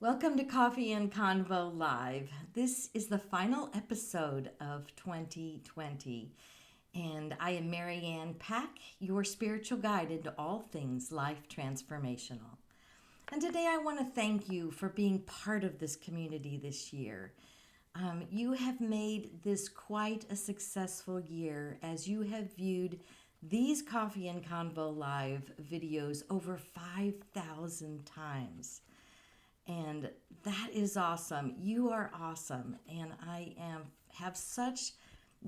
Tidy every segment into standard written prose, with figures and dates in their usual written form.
Welcome to Coffee and Convo Live. This is the final episode of 2020, and I am Marianne Pack, your spiritual guide into all things life transformational. And today I want to thank you for being part of this community this year. You have made this quite a successful year as you have viewed these Coffee and Convo Live videos over 5,000 times. And that is awesome. You are awesome. And have such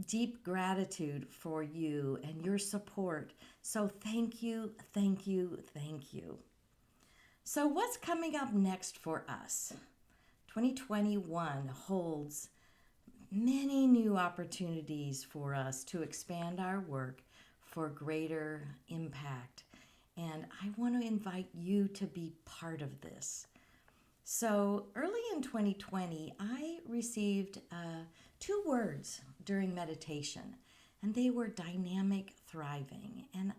deep gratitude for you and your support. So thank you, thank you, thank you. So what's coming up next for us? 2021 holds many new opportunities for us to expand our work for greater impact. And I want to invite you to be part of this. So early in 2020, I received two words during meditation, and they were dynamic thriving. And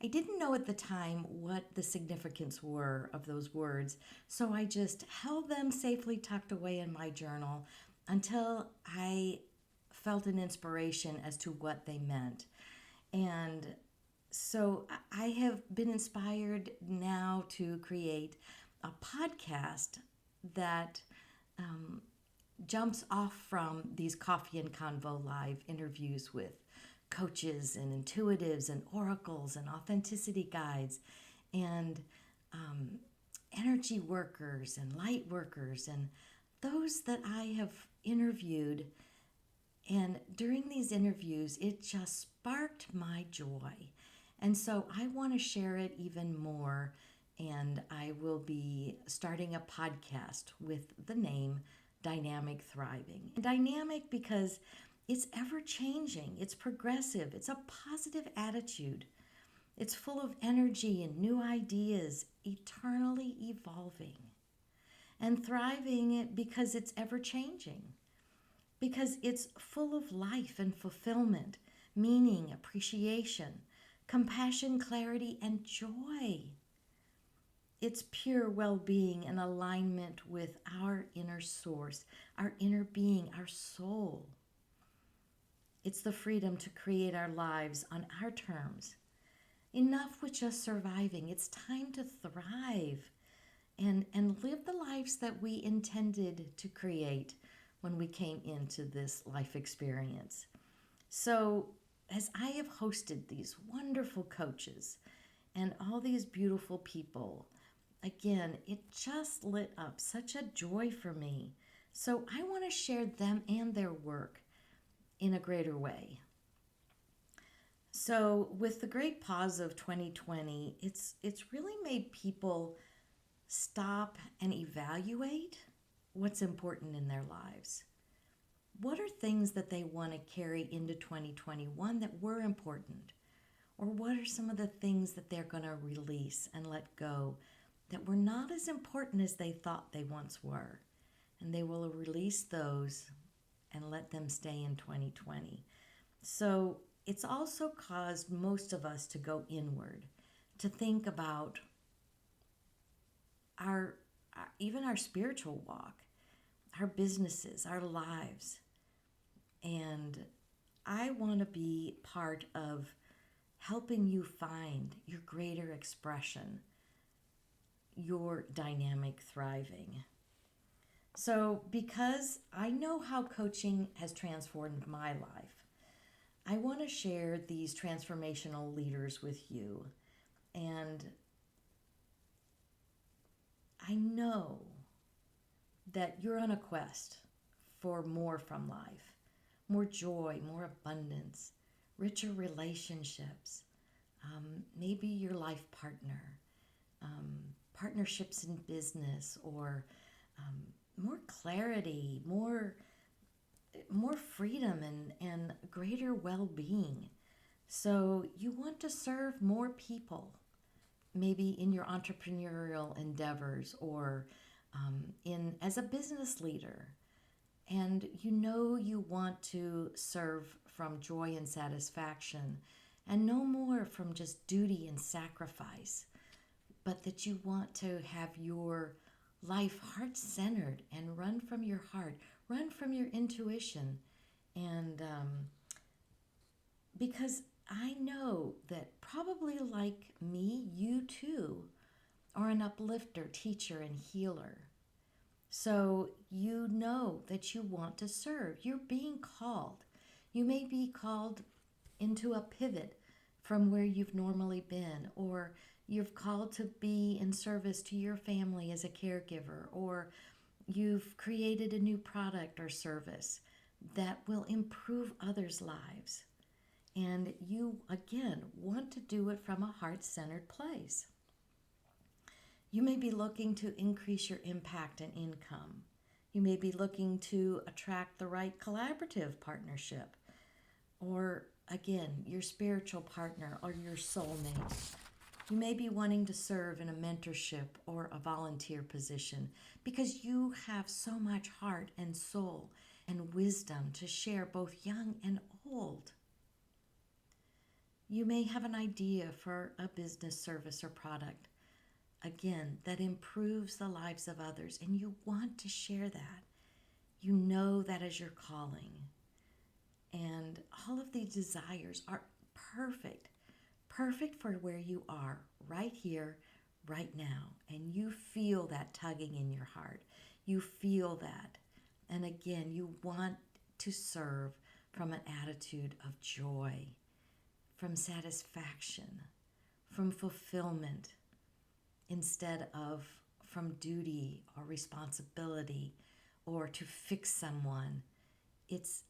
I didn't know at the time what the significance were of those words, so I just held them safely tucked away in my journal until I felt an inspiration as to what they meant. And so I have been inspired now to create a podcast that jumps off from these Coffee and Convo Live interviews with coaches and intuitives and oracles and authenticity guides and energy workers and light workers and those that I have interviewed. And during these interviews, it just sparked my joy. And so I want to share it even more. And I will be starting a podcast with the name Dynamic Thriving. Dynamic because it's ever changing, it's progressive, it's a positive attitude. It's full of energy and new ideas, eternally evolving. And thriving because it's ever changing, because it's full of life and fulfillment, meaning, appreciation, compassion, clarity, and joy. It's pure well-being and alignment with our inner source, our inner being, our soul. It's the freedom to create our lives on our terms. Enough with just surviving. It's time to thrive and live the lives that we intended to create when we came into this life experience. So, as I have hosted these wonderful coaches and all these beautiful people, again, it just lit up such a joy for me. So I want to share them and their work in a greater way. So with the great pause of 2020, it's really made people stop and evaluate what's important in their lives. What are things that they want to carry into 2021 that were important? Or what are some of the things that they're going to release and let go that were not as important as they thought they once were? And they will release those and let them stay in 2020. So it's also caused most of us to go inward, to think about even our spiritual walk, our businesses, our lives. And I want to be part of helping you find your greater expression, your dynamic thriving. So because I know how coaching has transformed my life, I want to share these transformational leaders with you. And I know that you're on a quest for more from life, more joy, more abundance, richer relationships, maybe your life partner, partnerships in business, or more clarity, more freedom and greater well-being. So you want to serve more people, maybe in your entrepreneurial endeavors or as a business leader. And you want to serve from joy and satisfaction and no more from just duty and sacrifice, but that you want to have your life heart-centered and run from your heart, run from your intuition. And because I know that probably like me, you too are an uplifter, teacher, and healer. So you know that you want to serve. You're being called. You may be called into a pivot from where you've normally been, or you've called to be in service to your family as a caregiver, or you've created a new product or service that will improve others' lives. And you, again, want to do it from a heart-centered place. You may be looking to increase your impact and income. You may be looking to attract the right collaborative partnership, or again, your spiritual partner or your soulmate. You may be wanting to serve in a mentorship or a volunteer position because you have so much heart and soul and wisdom to share, both young and old. You may have an idea for a business, service, or product, again, that improves the lives of others, and you want to share that. You know that is your calling. And all of these desires are perfect for where you are right here, right now. And you feel that tugging in your heart. You feel that. And again, you want to serve from an attitude of joy, from satisfaction, from fulfillment, instead of from duty or responsibility or to fix someone. It's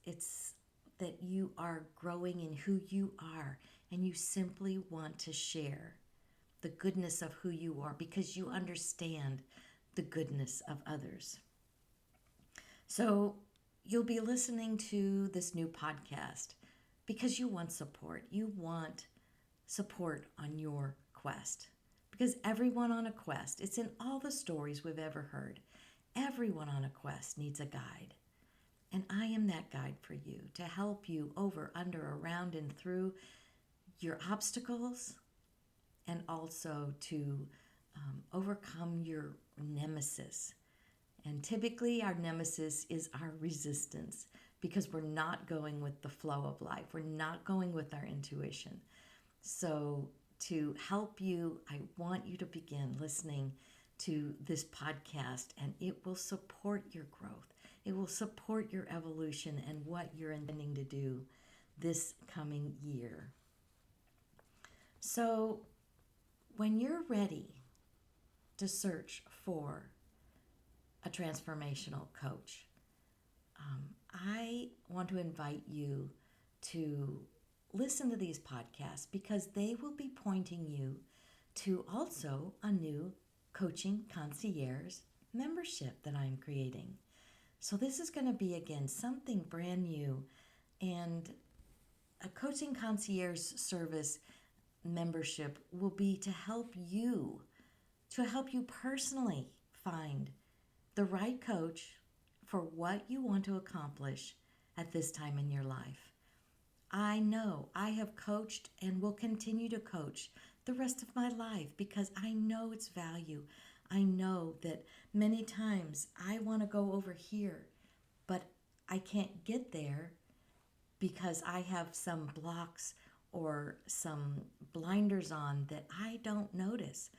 that you are growing in who you are, and you simply want to share the goodness of who you are because you understand the goodness of others. So you'll be listening to this new podcast because you want support. You want support on your quest. Because everyone on a quest, it's in all the stories we've ever heard, everyone on a quest needs a guide. And I am that guide for you to help you over, under, around, and through your obstacles, and also to overcome your nemesis. And typically our nemesis is our resistance, because we're not going with the flow of life. We're not going with our intuition. So to help you, I want you to begin listening to this podcast, and it will support your growth. It will support your evolution and what you're intending to do this coming year. So when you're ready to search for a transformational coach, I want to invite you to listen to these podcasts, because they will be pointing you to also a new coaching concierge membership that I'm creating. So this is going to be, again, something brand new, and a coaching concierge service membership will be to help you personally find the right coach for what you want to accomplish at this time in your life. I know I have coached and will continue to coach the rest of my life because I know its value. I know that many times I want to go over here, but I can't get there because I have some blocks or some blinders on that I don't notice.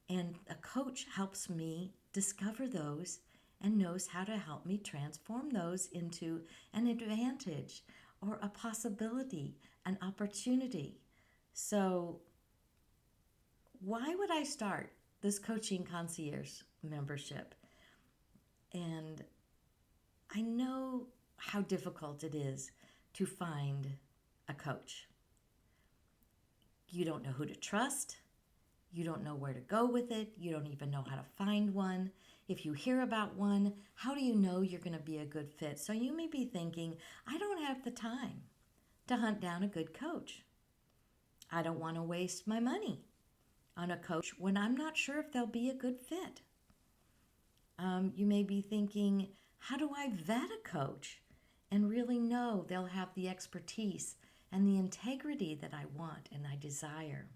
And a coach helps me discover those and knows how to help me transform those into an advantage or a possibility, an opportunity. So why would I start this coaching concierge membership? And I know how difficult it is to find a coach. You don't know who to trust. You don't know where to go with it. You don't even know how to find one. If you hear about one, how do you know you're going to be a good fit? So you may be thinking, I don't have the time to hunt down a good coach. I don't want to waste my money on a coach when I'm not sure if they'll be a good fit. You may be thinking, how do I vet a coach and really know they'll have the expertise and the integrity that I want and I desire?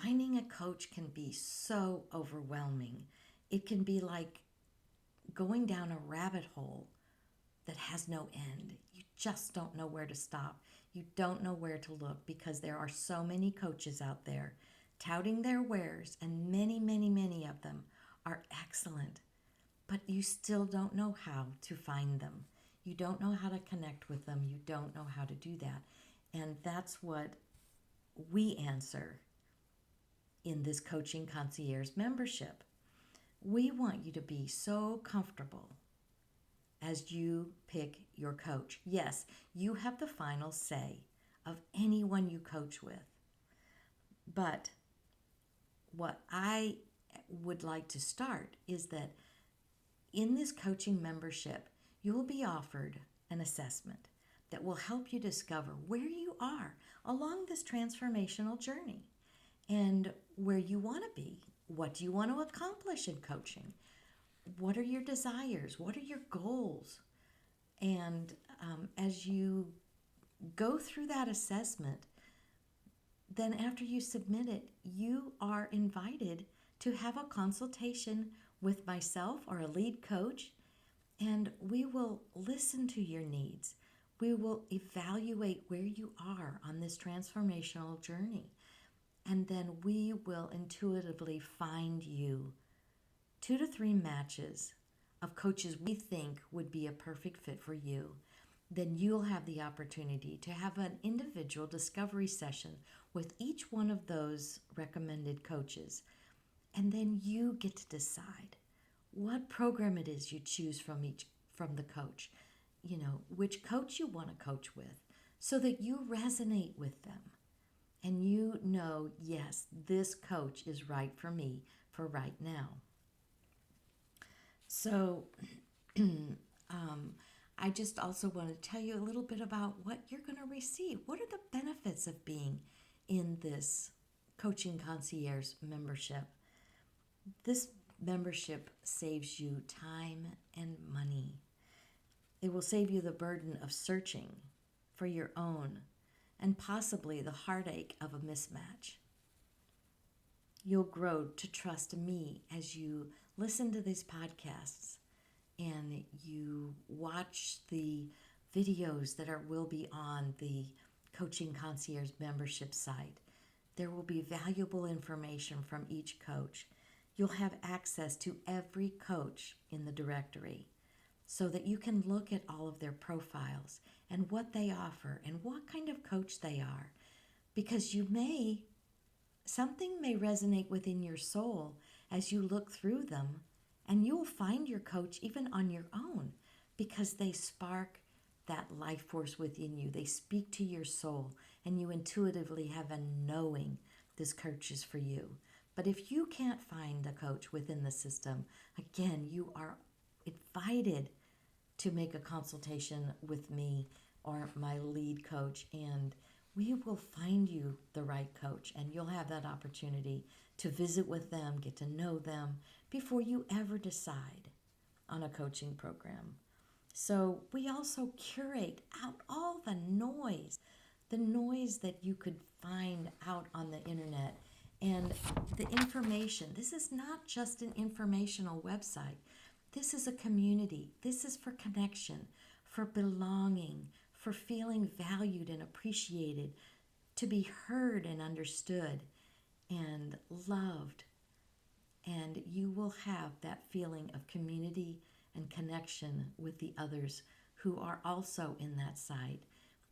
finding a coach can be so overwhelming. It can be like going down a rabbit hole that has no end. You just don't know where to stop. You don't know where to look because there are so many coaches out there touting their wares, and many, many, many of them are excellent, but you still don't know how to find them. You don't know how to connect with them. You don't know how to do that. And that's what we answer in this Coaching Concierge membership. We want you to be so comfortable as you pick your coach. Yes, you have the final say of anyone you coach with. But what I would like to start is that in this coaching membership, you will be offered an assessment that will help you discover where you are along this transformational journey and where you want to be. What do you want to accomplish in coaching? What are your desires? What are your goals? And as you go through that assessment, then after you submit it, you are invited to have a consultation with myself or a lead coach, and we will listen to your needs. We will evaluate where you are on this transformational journey, and then we will intuitively find you 2 to 3 matches of coaches we think would be a perfect fit for you. Then you'll have the opportunity to have an individual discovery session with each one of those recommended coaches. And then you get to decide what program it is you choose from the coach. Which coach you want to coach with so that you resonate with them. And you know, yes, this coach is right for me for right now. So I just also want to tell you a little bit about what you're going to receive. What are the benefits of being in this Coaching Concierge membership? This membership saves you time and money. It will save you the burden of searching for your own and possibly the heartache of a mismatch. You'll grow to trust me as you listen to these podcasts and you watch the videos that will be on the Coaching Concierge membership site. There will be valuable information from each coach. You'll have access to every coach in the directory so that you can look at all of their profiles and what they offer and what kind of coach they are. Because something may resonate within your soul as you look through them, and you will find your coach even on your own because they spark that life force within you. They speak to your soul, and you intuitively have a knowing this coach is for you. But if you can't find a coach within the system, again, you are invited to make a consultation with me or my lead coach, and we will find you the right coach, and you'll have that opportunity to visit with them, get to know them before you ever decide on a coaching program. So we also curate out all the noise that you could find out on the internet and the information. This is not just an informational website. This is a community. This is for connection, for belonging, for feeling valued and appreciated, to be heard and understood and loved. And you will have that feeling of community and connection with the others who are also in that site,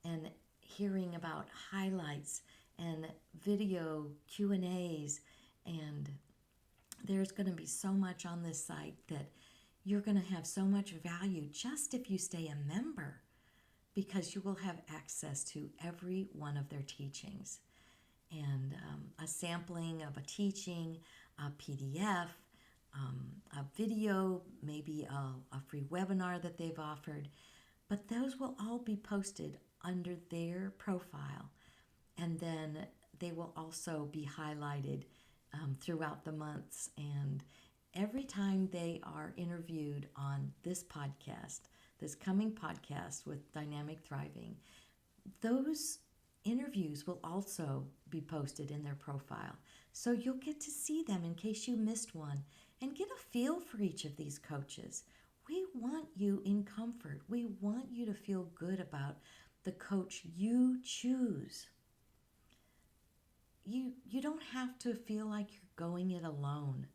and hearing about highlights and video Q&As. And there's going to be so much on this site that you're going to have so much value just if you stay a member, because you will have access to every one of their teachings and a sampling of a teaching, a PDF, a video, maybe a free webinar that they've offered. But those will all be posted under their profile, and then they will also be highlighted throughout the months. And every time they are interviewed on this podcast, this coming podcast with Dynamic Thriving, those interviews will also be posted in their profile. So you'll get to see them in case you missed one and get a feel for each of these coaches. We want you in comfort. We want you to feel good about the coach you choose. You don't have to feel like you're going it alone.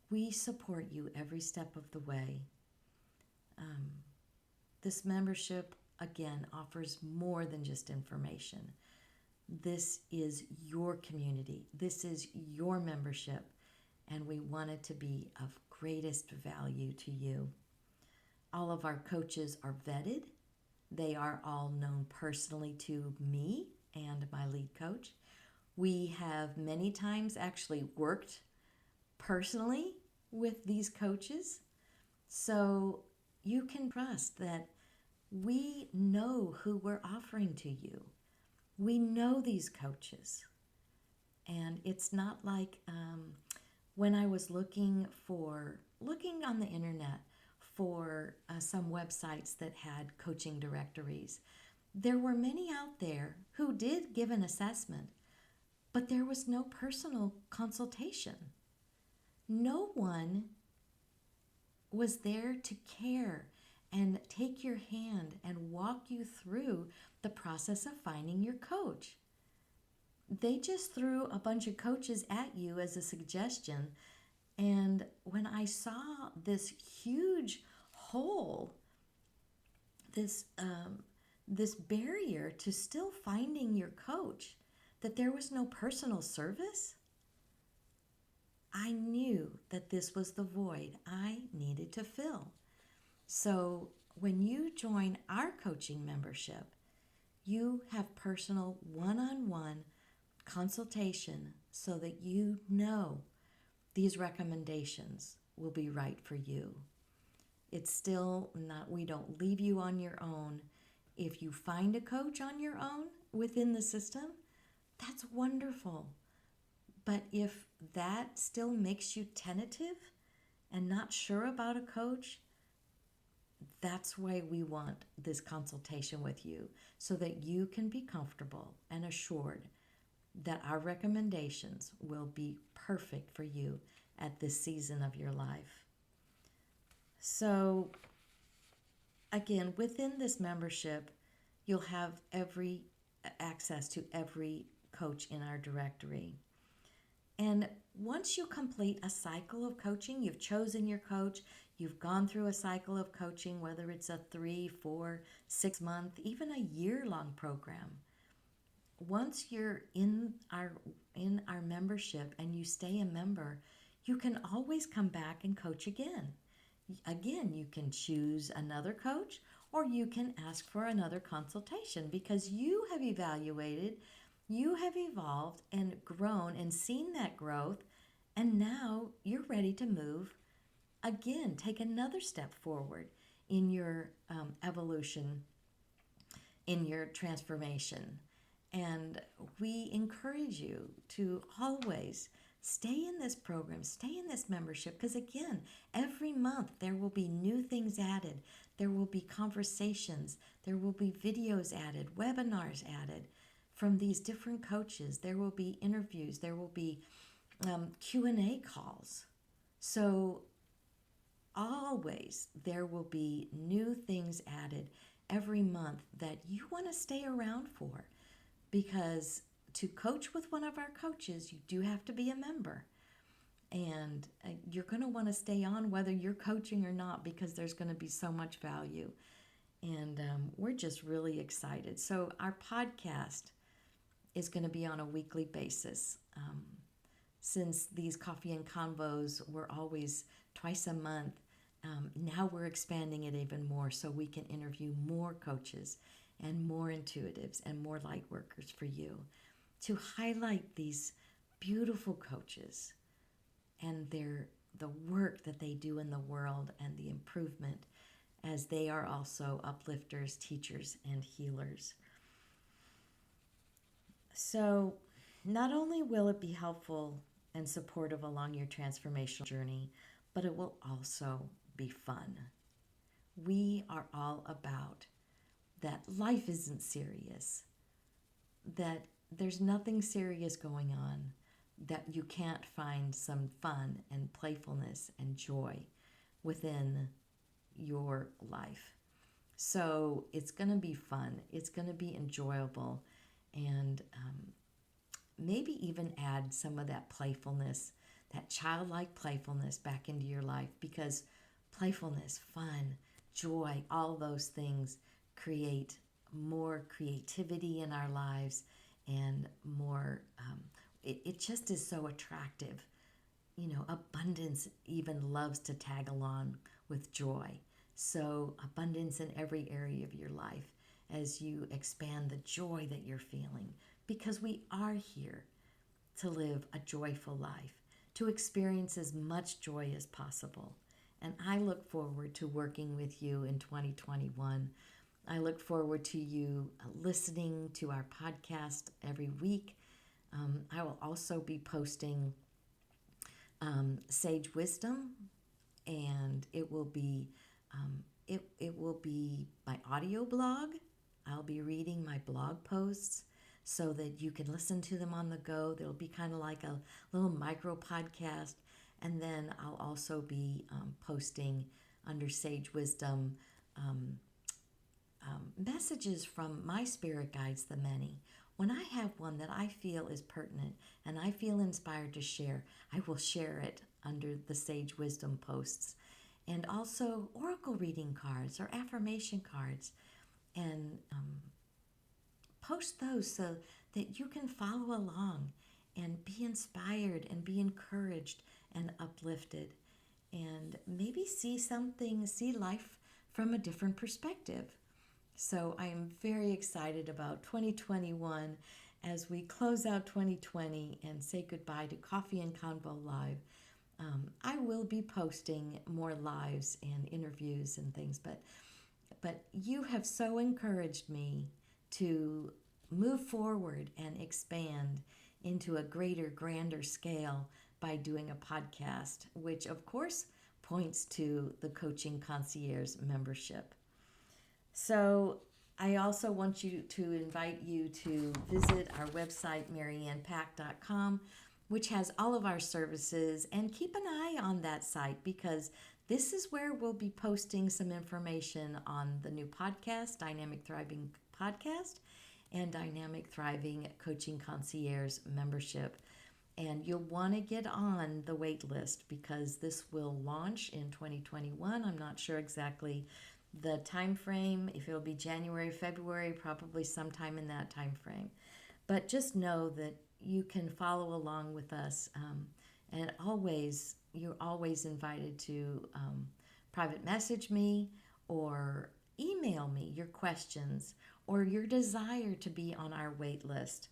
We support you every step of the way. This membership, again, offers more than just information. This is your community. This is your membership, and we want it to be of greatest value to you. All of our coaches are vetted. They are all known personally to me and my lead coach. We have many times actually worked personally with these coaches, so you can trust that we know who we're offering to you. We know these coaches. And it's not like when I was looking on the internet for some websites that had coaching directories, there were many out there who did give an assessment, but there was no personal consultation. No one was there to care and take your hand and walk you through the process of finding your coach. They just threw a bunch of coaches at you as a suggestion. And when I saw this huge hole, this barrier to still finding your coach, that there was no personal service, I knew that this was the void I needed to fill. So when you join our coaching membership, you have personal one-on-one consultation so that you know these recommendations will be right for you. It's still not, we don't leave you on your own. If you find a coach on your own within the system, that's wonderful. But if that still makes you tentative and not sure about a coach, that's why we want this consultation with you, so that you can be comfortable and assured that our recommendations will be perfect for you at this season of your life. So, again, within this membership, you'll have every access to every coach in our directory. And once you complete a cycle of coaching, you've chosen your coach, you've gone through a cycle of coaching, whether it's a 3, 4, 6 month, even a year-long program. Once you're in our membership and you stay a member, you can always come back and coach again. Again, you can choose another coach, or you can ask for another consultation, because you have evaluated, you have evolved and grown and seen that growth, and now you're ready to move again, take another step forward in your evolution, in your transformation. And we encourage you to always stay in this program, stay in this membership, because again, every month there will be new things added. There will be conversations, there will be videos added, webinars added from these different coaches. There will be interviews, there will be Q&A calls. So always there will be new things added every month that you want to stay around for, because to coach with one of our coaches, you do have to be a member. And you're going to want to stay on whether you're coaching or not, because there's going to be so much value. And we're just really excited. So our podcast is going to be on a weekly basis. Since these coffee and convos were always twice a month, now we're expanding it even more so we can interview more coaches and more intuitives and more light workers for you, to highlight these beautiful coaches and the work that they do in the world and the improvement, as they are also uplifters, teachers, and healers. So not only will it be helpful and supportive along your transformational journey, but it will also be fun. We are all about that life isn't serious, that there's nothing serious going on, that you can't find some fun and playfulness and joy within your life. So it's going to be fun. It's going to be enjoyable. And maybe even add some of that playfulness, that childlike playfulness back into your life, because playfulness, fun, joy, all those things create more creativity in our lives and more, it just is so attractive. You know, abundance even loves to tag along with joy. So, abundance in every area of your life as you expand the joy that you're feeling, because we are here to live a joyful life, to experience as much joy as possible. And I look forward to working with you in 2021. I look forward to you listening to our podcast every week. I will also be posting Sage Wisdom, and it will be my audio blog. I'll be reading my blog posts so that you can listen to them on the go. They'll be kind of like a little micro podcast. And then I'll also be posting under Sage Wisdom messages from my spirit guides, the many. When I have one that I feel is pertinent and I feel inspired to share, I will share it under the Sage Wisdom posts. And also oracle reading cards or affirmation cards. And post those so that you can follow along and be inspired and be encouraged and uplifted. And maybe see life from a different perspective. So I am very excited about 2021 as we close out 2020 and say goodbye to Coffee and Convo Live. I will be posting more lives and interviews and things, but you have so encouraged me to move forward and expand into a greater, grander scale by doing a podcast, which of course points to the Coaching Concierge membership. So I also want to invite you to visit our website, mariannepack.com, which has all of our services, and keep an eye on that site, because this is where we'll be posting some information on the new podcast, Dynamic Thriving Podcast, and Dynamic Thriving Coaching Concierge membership. And you'll want to get on the wait list because this will launch in 2021. I'm not sure exactly the time frame, if it'll be January, February, probably sometime in that time frame. But just know that you can follow along with us, and you're always invited to private message me or email me your questions or your desire to be on our wait list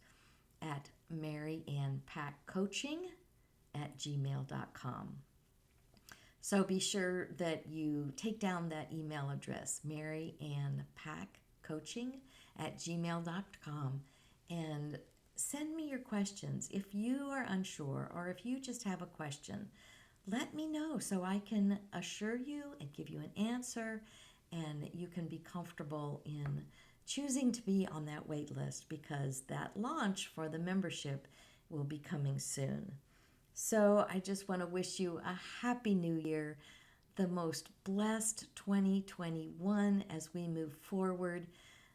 at mariannepackcoaching@gmail.com. So be sure that you take down that email address, mariannepackcoaching@gmail.com, and send me your questions. If you are unsure or if you just have a question, let me know so I can assure you and give you an answer, and you can be comfortable in choosing to be on that wait list, because that launch for the membership will be coming soon. So I just want to wish you a happy new year, the most blessed 2021 as we move forward.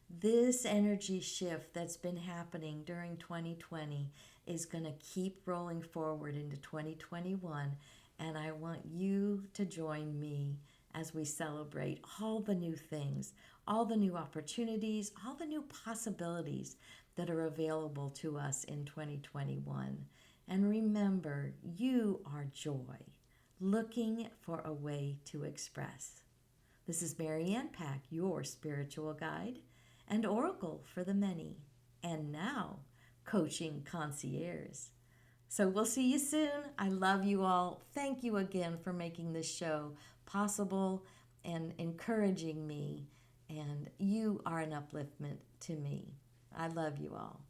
This energy shift that's been happening during 2020 is going to keep rolling forward into 2021, and I want you to join me as we celebrate all the new things, all the new opportunities, all the new possibilities that are available to us in 2021. And remember, you are joy, looking for a way to express. This is Marianne Pack, your spiritual guide and oracle for the many, and now Coaching Concierge. So we'll see you soon. I love you all. Thank you again for making this show possible and encouraging me, and you are an upliftment to me. I love you all.